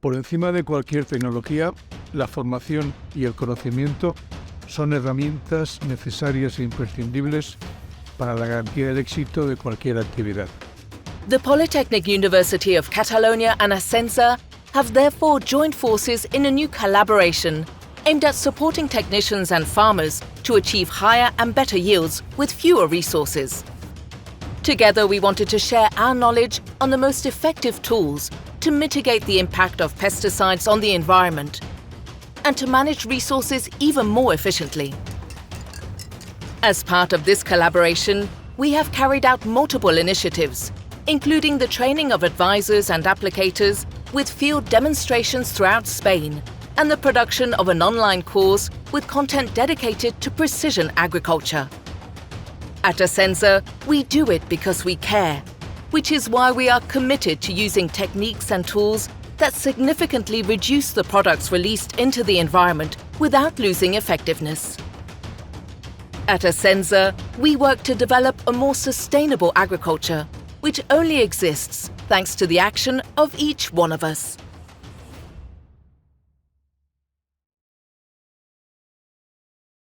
Por encima de cualquier tecnología, la formación y el conocimiento son herramientas necesarias e imprescindibles para la garantía del éxito de cualquier actividad. The Polytechnic University of Catalonia and Ascenza have therefore joined forces in a new collaboration aimed at supporting technicians and farmers to achieve higher and better yields with fewer resources. Together, we wanted to share our knowledge on the most effective tools to mitigate the impact of pesticides on the environment and to manage resources even more efficiently. As part of this collaboration, we have carried out multiple initiatives, including the training of advisors and applicators with field demonstrations throughout Spain and the production of an online course with content dedicated to precision agriculture. At Ascenza, we do it because we care, which is why we are committed to using techniques and tools that significantly reduce the products released into the environment without losing effectiveness. At Ascenza, we work to develop a more sustainable agriculture, which only exists thanks to the action of each one of us.